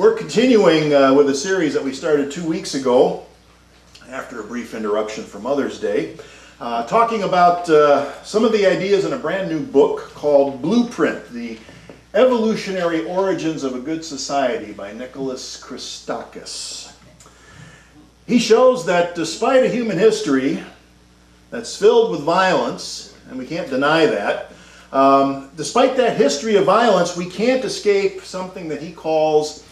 We're continuing with a series that we started 2 weeks ago, after a brief interruption for Mother's Day, talking about some of the ideas in a brand new book called Blueprint, The Evolutionary Origins of a Good Society by Nicholas Christakis. He shows that despite a human history that's filled with violence, and we can't deny that, despite that history of violence, we can't escape something that he calls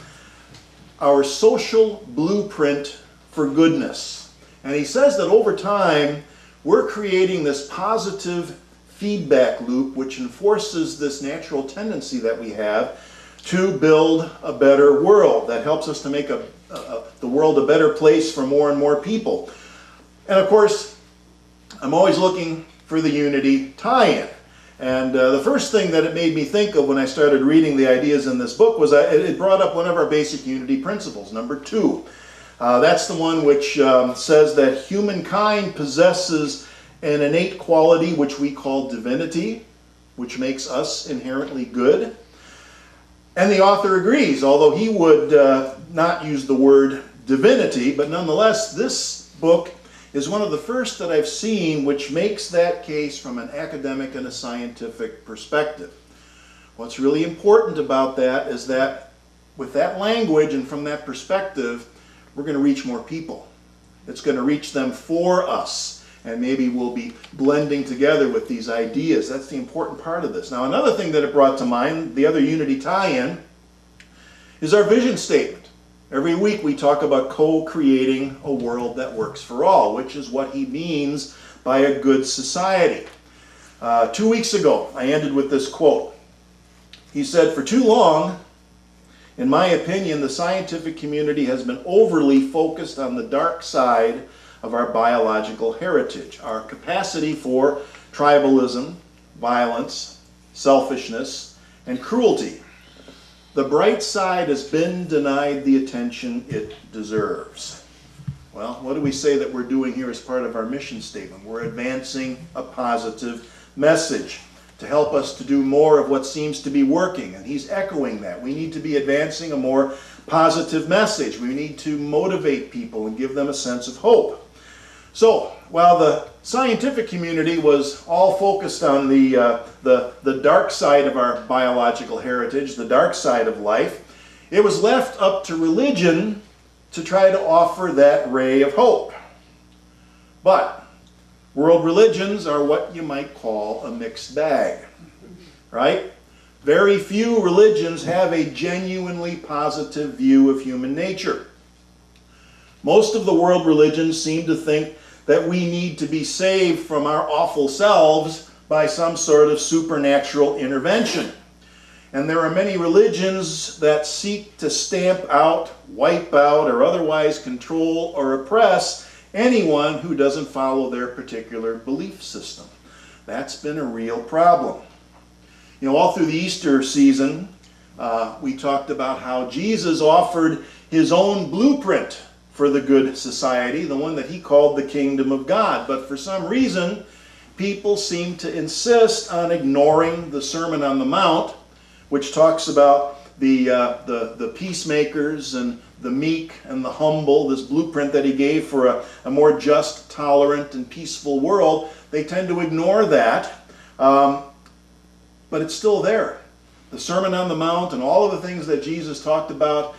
our social blueprint for goodness. And he says that over time, we're creating this positive feedback loop which enforces this natural tendency that we have to build a better world that helps us to make the world a better place for more and more people. And of course, I'm always looking for the unity tie-in. And the first thing that it made me think of when I started reading the ideas in this book was that it brought up one of our basic unity principles, number 2. That's the one which says that humankind possesses an innate quality which we call divinity, which makes us inherently good. And the author agrees, although he would not use the word divinity, but nonetheless, this book is one of the first that I've seen which makes that case from an academic and a scientific perspective. What's really important about that is that with that language and from that perspective, we're going to reach more people. It's going to reach them for us, and maybe we'll be blending together with these ideas. That's the important part of this. Now, another thing that it brought to mind, the other unity tie-in, is our vision statement. Every week we talk about co-creating a world that works for all, which is what he means by a good society. 2 weeks ago, I ended with this quote. He said, "For too long, in my opinion, the scientific community has been overly focused on the dark side of our biological heritage, our capacity for tribalism, violence, selfishness, and cruelty. The bright side has been denied the attention it deserves." Well, what do we say that we're doing here as part of our mission statement? We're advancing a positive message to help us to do more of what seems to be working, and he's echoing that. We need to be advancing a more positive message. We need to motivate people and give them a sense of hope. So, while the scientific community was all focused on the dark side of our biological heritage, the dark side of life, it was left up to religion to try to offer that ray of hope. But world religions are what you might call a mixed bag, right? Very few religions have a genuinely positive view of human nature. Most of the world religions seem to think that we need to be saved from our awful selves by some sort of supernatural intervention. And there are many religions that seek to stamp out, wipe out, or otherwise control or oppress anyone who doesn't follow their particular belief system. That's been a real problem. You know, all through the Easter season, we talked about how Jesus offered his own blueprint for the good society, the one that he called the kingdom of God. But for some reason, people seem to insist on ignoring the Sermon on the Mount, which talks about the peacemakers and the meek and the humble, this blueprint that he gave for a more just, tolerant, and peaceful world. They tend to ignore that, but it's still there. The Sermon on the Mount and all of the things that Jesus talked about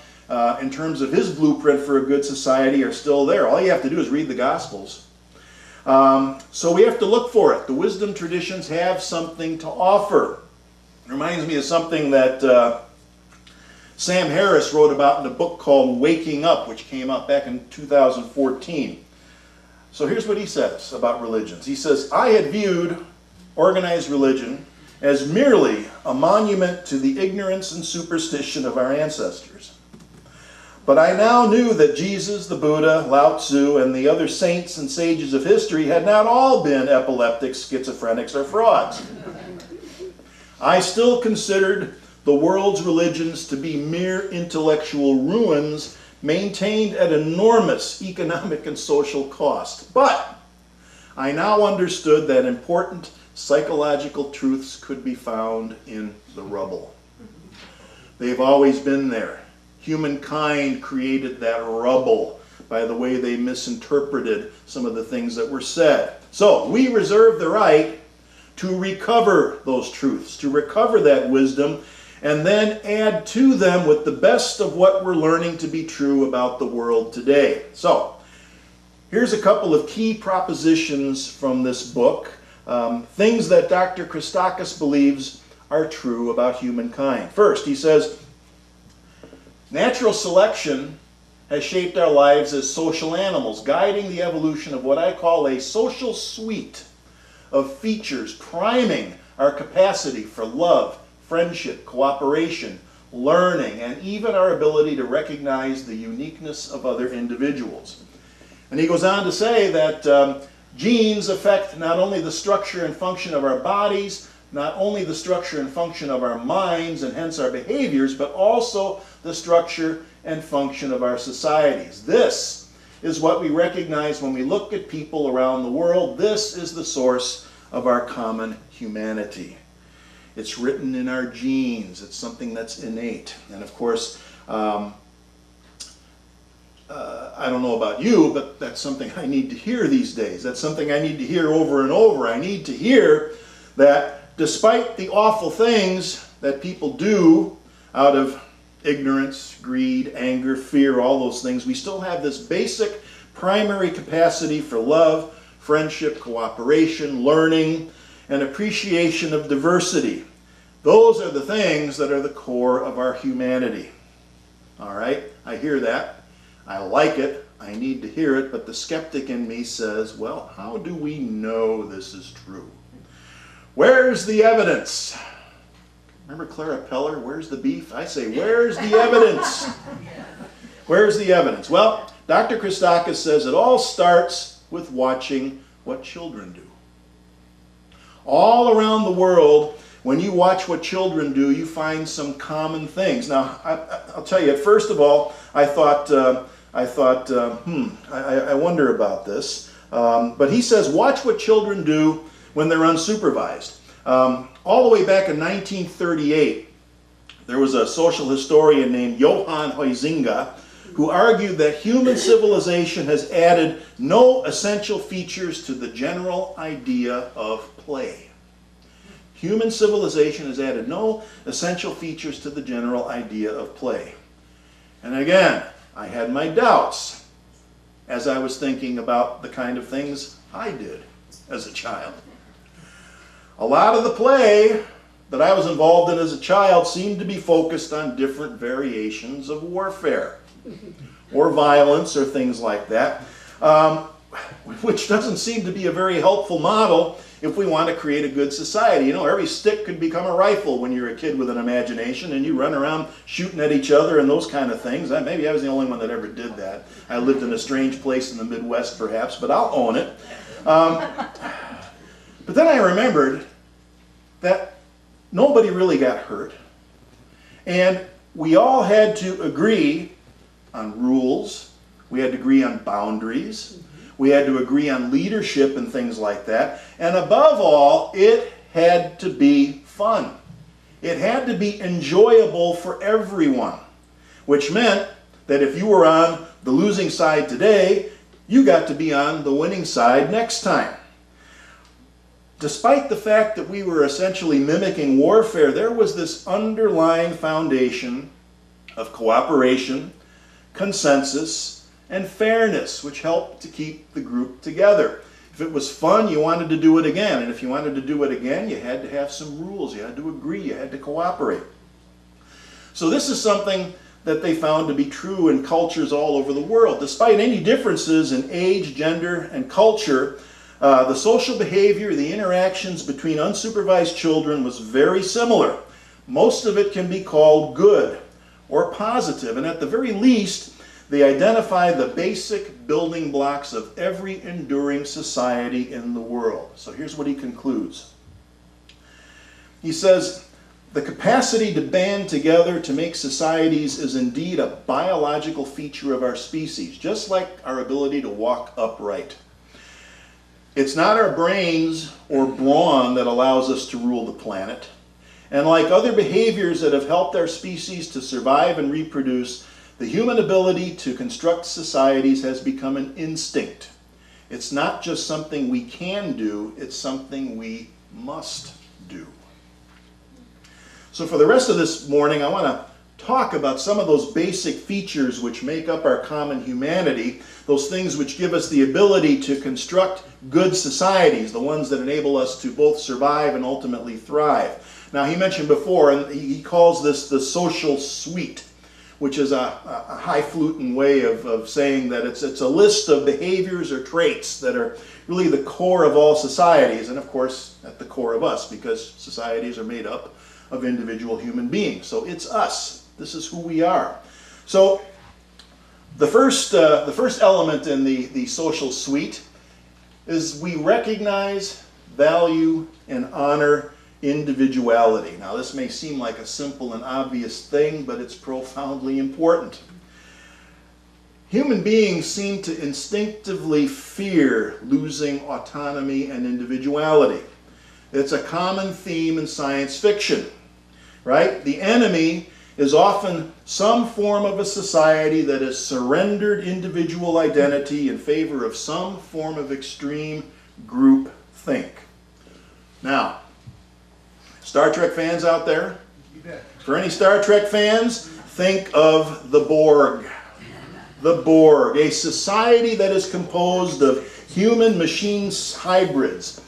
in terms of his blueprint for a good society are still there. All you have to do is read the Gospels. So we have to look for it. The wisdom traditions have something to offer. It reminds me of something that Sam Harris wrote about in a book called Waking Up, which came out back in 2014. So here's what he says about religions. He says, "I had viewed organized religion as merely a monument to the ignorance and superstition of our ancestors. But I now knew that Jesus, the Buddha, Lao Tzu, and the other saints and sages of history had not all been epileptics, schizophrenics, or frauds. I still considered the world's religions to be mere intellectual ruins maintained at enormous economic and social cost. But I now understood that important psychological truths could be found in the rubble. They've always been there, humankind created that rubble by the way they misinterpreted some of the things that were said. So we reserve the right to recover those truths, to recover that wisdom, and then add to them with the best of what we're learning to be true about the world today. So here's a couple of key propositions from this book, things that Dr. Christakis believes are true about humankind. First, he says, natural selection has shaped our lives as social animals, guiding the evolution of what I call a social suite of features, priming our capacity for love, friendship, cooperation, learning, and even our ability to recognize the uniqueness of other individuals. And he goes on to say that genes affect not only the structure and function of our bodies, not only the structure and function of our minds and hence our behaviors, but also the structure and function of our societies. This is what we recognize when we look at people around the world. This is the source of our common humanity. It's written in our genes. It's something that's innate. And of course, I don't know about you, but that's something I need to hear these days. That's something I need to hear over and over. I need to hear that despite the awful things that people do out of ignorance, greed, anger, fear, all those things, we still have this basic primary capacity for love, friendship, cooperation, learning, and appreciation of diversity. Those are the things that are the core of our humanity. All right, I hear that. I like it. I need to hear it. But the skeptic in me says, well, how do we know this is true? Where's the evidence? Remember Clara Peller, where's the beef? I say, where's the evidence? Where's the evidence? Well, Dr. Christakis says it all starts with watching what children do. All around the world, when you watch what children do, you find some common things. Now, I'll tell you, first of all, I wonder about this. But he says, watch what children do when they're unsupervised. All the way back in 1938, there was a social historian named Johann Huizinga who argued that human civilization has added no essential features to the general idea of play. Human civilization has added no essential features to the general idea of play. And again, I had my doubts as I was thinking about the kind of things I did as a child. A lot of the play that I was involved in as a child seemed to be focused on different variations of warfare or violence or things like that, which doesn't seem to be a very helpful model if we want to create a good society. You know, every stick could become a rifle when you're a kid with an imagination and you run around shooting at each other and those kind of things. Maybe I was the only one that ever did that. I lived in a strange place in the Midwest perhaps, but I'll own it. But then I remembered that nobody really got hurt. And we all had to agree on rules. We had to agree on boundaries. We had to agree on leadership and things like that. And above all, it had to be fun. It had to be enjoyable for everyone, which meant that if you were on the losing side today, you got to be on the winning side next time. Despite the fact that we were essentially mimicking warfare, there was this underlying foundation of cooperation, consensus, and fairness, which helped to keep the group together. If it was fun, you wanted to do it again. And if you wanted to do it again, you had to have some rules. You had to agree. You had to cooperate. So this is something that they found to be true in cultures all over the world. Despite any differences in age, gender, and culture, the social behavior, the interactions between unsupervised children was very similar. Most of it can be called good or positive, and at the very least, they identify the basic building blocks of every enduring society in the world. So here's what he concludes. He says, the capacity to band together to make societies is indeed a biological feature of our species, just like our ability to walk upright. It's not our brains or brawn that allows us to rule the planet. And like other behaviors that have helped our species to survive and reproduce, The human ability to construct societies has become an instinct. It's not just something we can do, it's something we must do. So for the rest of this morning, I want to talk about some of those basic features which make up our common humanity, those things which give us the ability to construct good societies, the ones that enable us to both survive and ultimately thrive. Now, he mentioned before, and he calls this the social suite, which is a highfalutin way of saying that it's a list of behaviors or traits that are really the core of all societies, and of course at the core of us, because societies are made up of individual human beings. So it's us. This is who we are. So the first element in the social suite is we recognize, value, and honor individuality. Now, this may seem like a simple and obvious thing, but it's profoundly important. Human beings seem to instinctively fear losing autonomy and individuality. It's a common theme in science fiction, right? The enemy is often some form of a society that has surrendered individual identity in favor of some form of extreme group think. Now, Star Trek fans out there? You bet. For any Star Trek fans, think of the Borg. The Borg, a society that is composed of human-machine hybrids.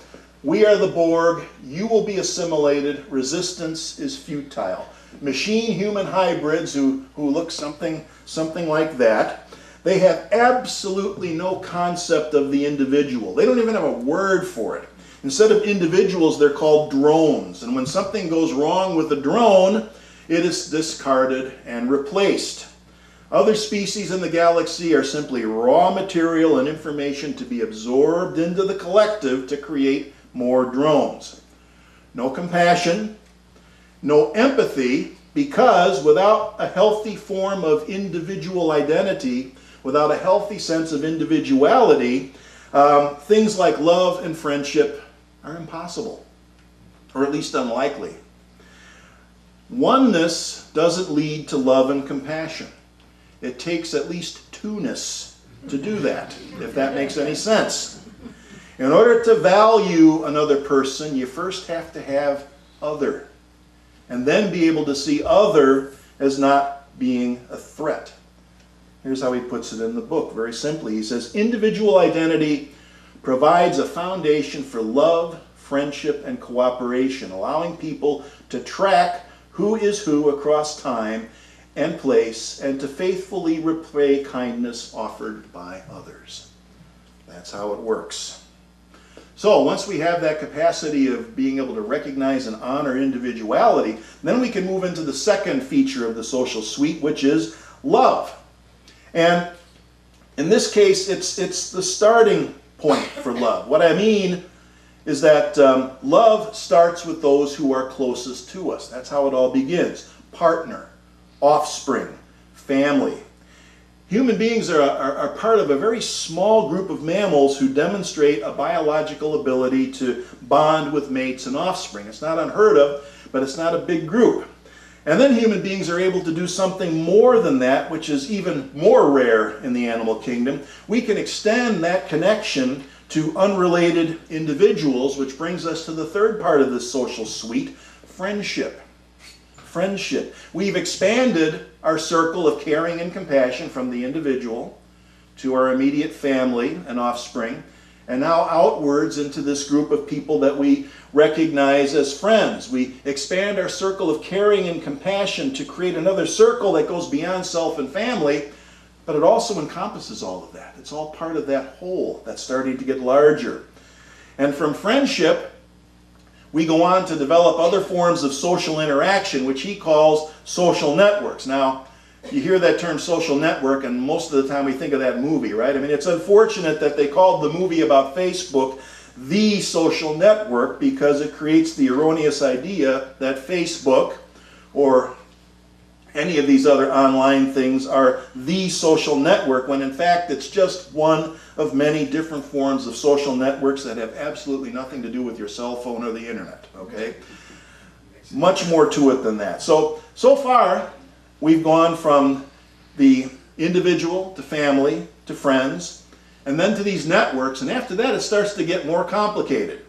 We are the Borg. You will be assimilated. Resistance is futile. Machine-human hybrids who look something like that. They have absolutely no concept of the individual. They don't even have a word for it. Instead of individuals, they're called drones. And when something goes wrong with a drone, it is discarded and replaced. Other species in the galaxy are simply raw material and information to be absorbed into the collective to create more drones. No compassion, no empathy, because without a healthy form of individual identity, without a healthy sense of individuality, things like love and friendship are impossible, or at least unlikely. Oneness doesn't lead to love and compassion. It takes at least two-ness to do that, if that makes any sense. In order to value another person, you first have to have other, and then be able to see other as not being a threat. Here's how he puts it in the book, very simply. He says, individual identity provides a foundation for love, friendship, and cooperation, allowing people to track who is who across time and place, and to faithfully repay kindness offered by others. That's how it works. So once we have that capacity of being able to recognize and honor individuality, then we can move into the second feature of the social suite, which is love. And in this case, it's the starting point for love. What I mean is that love starts with those who are closest to us. That's how it all begins. Partner, offspring, family. Human beings are part of a very small group of mammals who demonstrate a biological ability to bond with mates and offspring. It's not unheard of, but it's not a big group. And then human beings are able to do something more than that, which is even more rare in the animal kingdom. We can extend that connection to unrelated individuals, which brings us to the third part of this social suite, friendship. Friendship. We've expanded our circle of caring and compassion from the individual to our immediate family and offspring, and now outwards into this group of people that we recognize as friends. We expand our circle of caring and compassion to create another circle that goes beyond self and family, but it also encompasses all of that. It's all part of that whole that's starting to get larger. And from friendship, we go on to develop other forms of social interaction, which he calls social networks. Now, you hear that term social network, and most of the time we think of that movie, right? I mean, it's unfortunate that they called the movie about Facebook the social network, because it creates the erroneous idea that Facebook or any of these other online things are the social network, when in fact it's just one of many different forms of social networks that have absolutely nothing to do with your cell phone or the internet, okay? Much more to it than that. So far, we've gone from the individual to family to friends, and then to these networks, and after that it starts to get more complicated.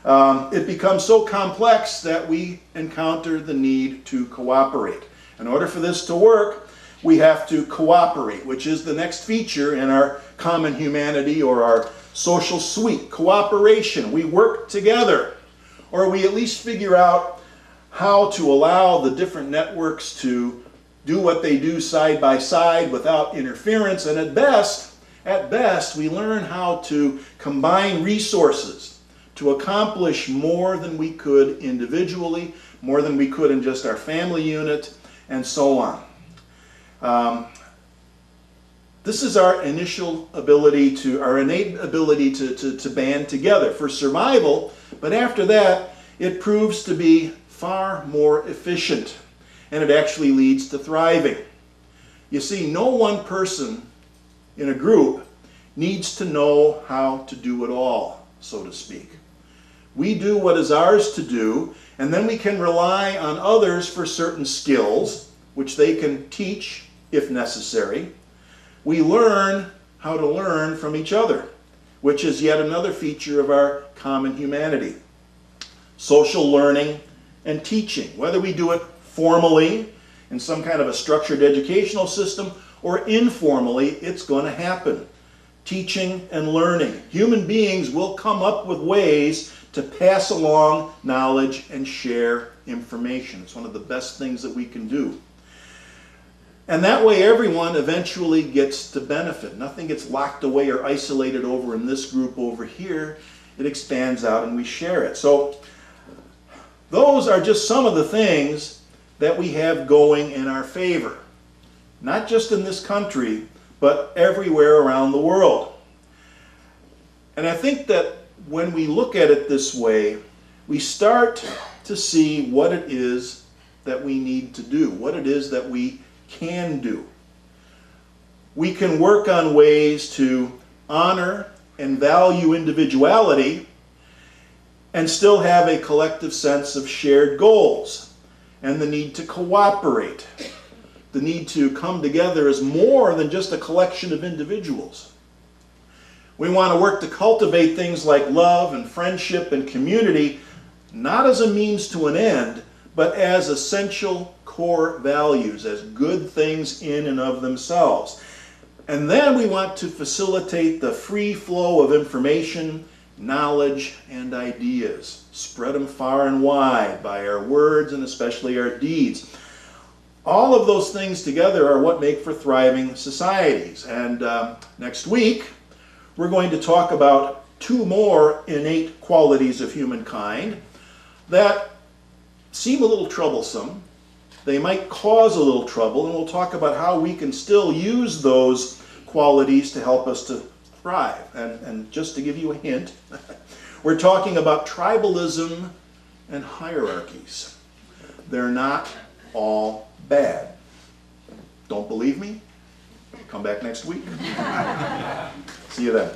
It becomes so complex that we encounter the need to cooperate. In order for this to work, we have to cooperate, which is the next feature in our common humanity or our social suite. Cooperation. We work together, or we at least figure out how to allow the different networks to do what they do side by side without interference, and at best, we learn how to combine resources to accomplish more than we could individually, more than we could in just our family unit, and so on. This is our initial ability our innate ability to band together for survival, but after that, it proves to be far more efficient, and it actually leads to thriving. You see, no one person in a group needs to know how to do it all, so to speak. We do what is ours to do, and then we can rely on others for certain skills, which they can teach if necessary. We learn how to learn from each other, which is yet another feature of our common humanity. Social learning and teaching, whether we do it formally in some kind of a structured educational system or informally, it's going to happen. Teaching and learning. Human beings will come up with ways to pass along knowledge and share information. It's one of the best things that we can do. And that way everyone eventually gets to benefit. Nothing gets locked away or isolated over in this group over here. It expands out and we share it. So those are just some of the things that we have going in our favor. Not just in this country, but everywhere around the world. And I think that when we look at it this way, we start to see what it is that we need to do, what it is that we can do. We can work on ways to honor and value individuality and still have a collective sense of shared goals and the need to cooperate, the need to come together as more than just a collection of individuals. We want to work to cultivate things like love and friendship and community, not as a means to an end, but as essential core values, as good things in and of themselves. And then we want to facilitate the free flow of information, knowledge, and ideas. Spread them far and wide by our words and especially our deeds. All of those things together are what make for thriving societies. And next week, we're going to talk about two more innate qualities of humankind that seem a little troublesome. They might cause a little trouble, and we'll talk about how we can still use those qualities to help us to thrive. And just to give you a hint, we're talking about tribalism and hierarchies. They're not all bad. Don't believe me? Come back next week. See you then.